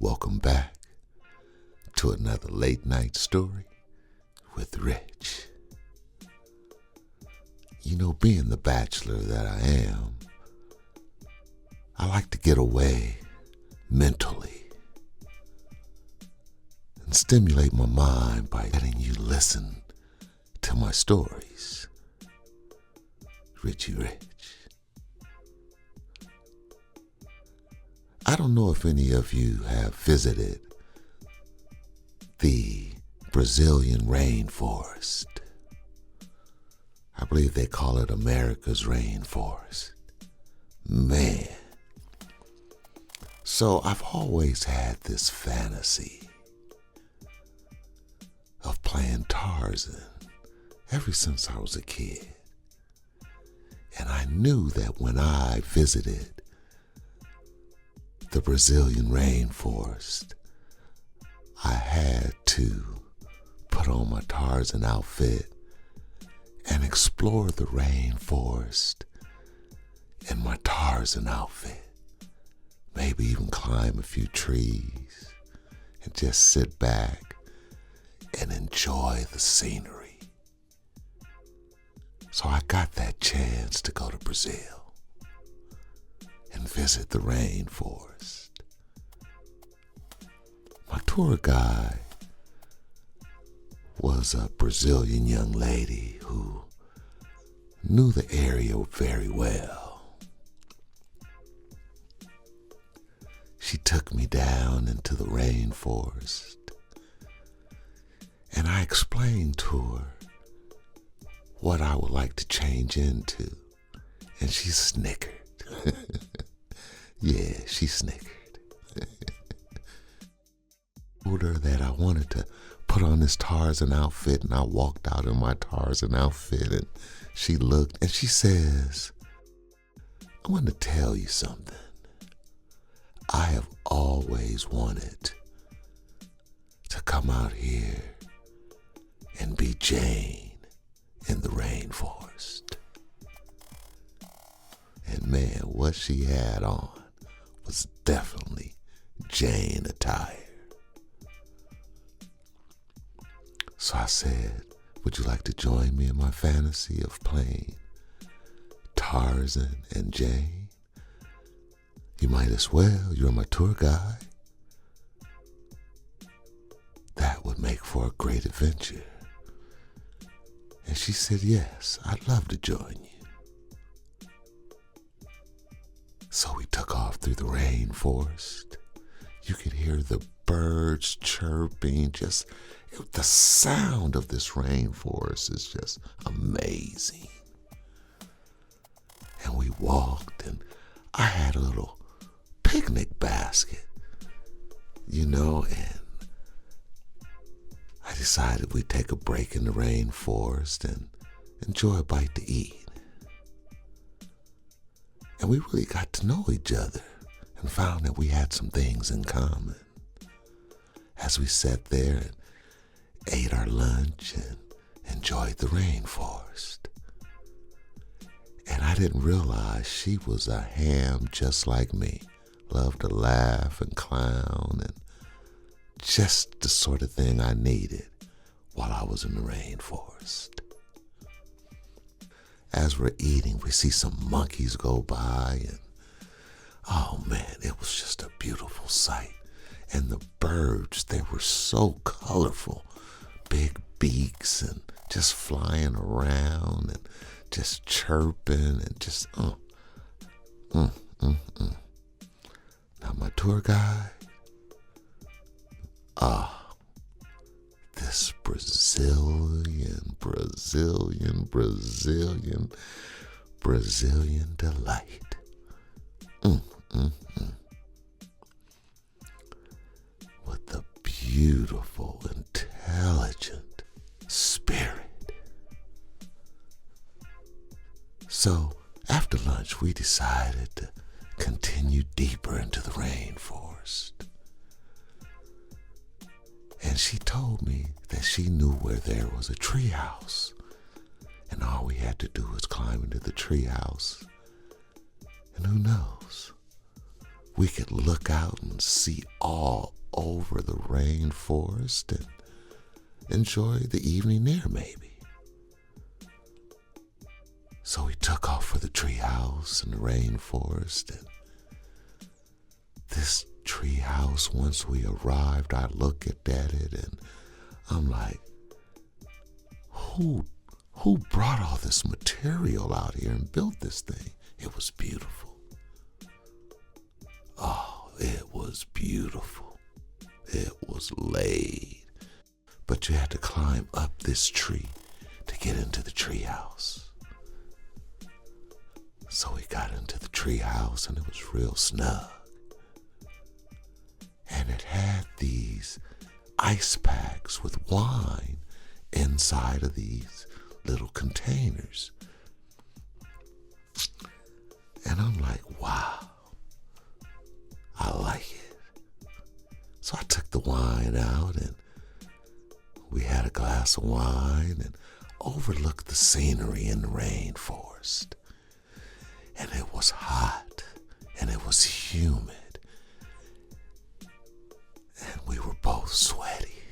Welcome back to another late night story with Rich. You know, being the bachelor that I am, I like to get away mentally and stimulate my mind by letting you listen to my stories. Richie Rich. I don't know if any of you have visited the Brazilian rainforest. I believe they call it America's rainforest. Man. So I've always had this fantasy of playing Tarzan ever since I was a kid. And I knew that when I visited the Brazilian rainforest, I had to put on my Tarzan outfit and explore the rainforest in my Tarzan outfit. Maybe even climb a few trees and just sit back and enjoy the scenery. So I got that chance to go to Brazil and visit the rainforest. My tour guide was a Brazilian young lady who knew the area very well. She took me down into the rainforest, and I explained to her what I would like to change into, and she snickered. Yeah, she snickered. I told her that I wanted to put on this Tarzan outfit, and I walked out in my Tarzan outfit, and she looked and she says, I want to tell you something. I have always wanted to come out here and be Jane in the rainforest. And man, what she had on was definitely Jane attire. So I said, would you like to join me in my fantasy of playing Tarzan and Jane? You might as well. You're my tour guide. That would make for a great adventure. And she said, yes, I'd love to join you. So we took off through the rainforest. You could hear the birds chirping. Just the sound of this rainforest is just amazing. And we walked, and I had a little picnic basket, and I decided we'd take a break in the rainforest and enjoy a bite to eat. And we really got to know each other and found that we had some things in common as we sat there and ate our lunch and enjoyed the rainforest. And I didn't realize she was a ham just like me. Loved to laugh and clown, and just the sort of thing I needed while I was in the rainforest. As we're eating, we see some monkeys go by, and oh man, it was just a beautiful sight. And the birds, they were so colorful, big beaks and just flying around and just chirping and just, Now my tour guide, this Brazilian delight. With the beautiful, intelligent spirit. So after lunch, we decided to continue deeper into the rainforest. And she told me that she knew where there was a treehouse, and all we had to do was climb into the treehouse, and who knows, we could look out and see all over the rainforest and enjoy the evening air maybe. So we took off for the treehouse in the rainforest, and this treehouse, once we arrived, I looked at it and I'm like, who brought all this material out here and built this thing? It was beautiful. Oh, it was beautiful. It was laid. But you had to climb up this tree to get into the treehouse. So we got into the treehouse and it was real snug. And it had these ice packs with wine inside of these little containers. And I'm like, wow, I like it. So I took the wine out and we had a glass of wine and overlooked the scenery in the rainforest. And it was hot and it was humid. And we were both sweaty.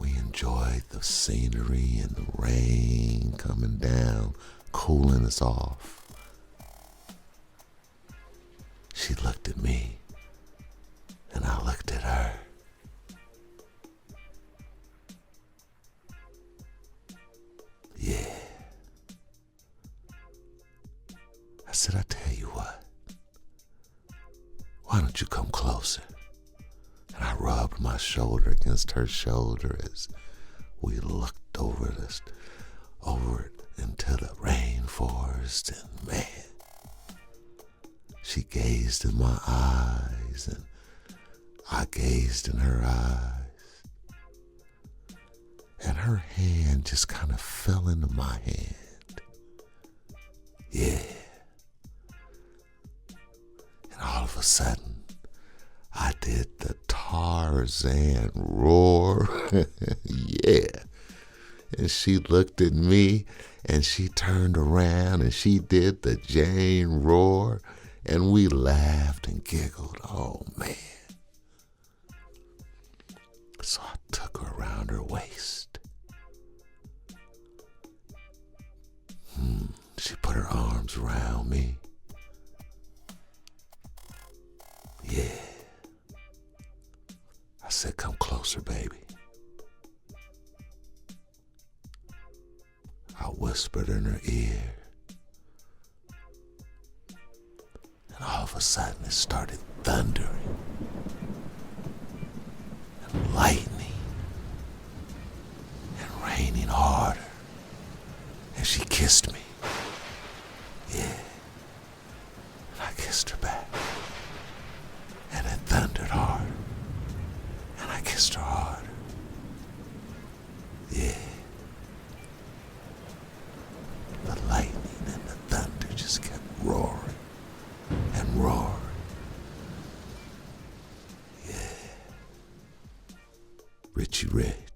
We enjoyed the scenery and the rain coming down, cooling us off. She looked at me, and I looked at her. Yeah. I said, I tell you what, why don't you come closer? And I rubbed my shoulder against her shoulder as we looked over into the rainforest, and man, she gazed in my eyes and I gazed in her eyes, and her hand just kind of fell into my hand. Yeah. And all of a sudden, I did the Tarzan roar. Yeah. And she looked at me and she turned around and she did the Jane roar, and we laughed and giggled. Oh man. So I took her around her waist. She put her arms around me. Yeah. I said, come closer, baby. I whispered in her ear. And all of a sudden it started thundering and lightning and raining harder. And she kissed me. Yeah. And I kissed her back. And it thundered harder. And I kissed her harder. Yeah. The lightning and the thunder just kept roaring and roaring. Yeah. Richie Rich.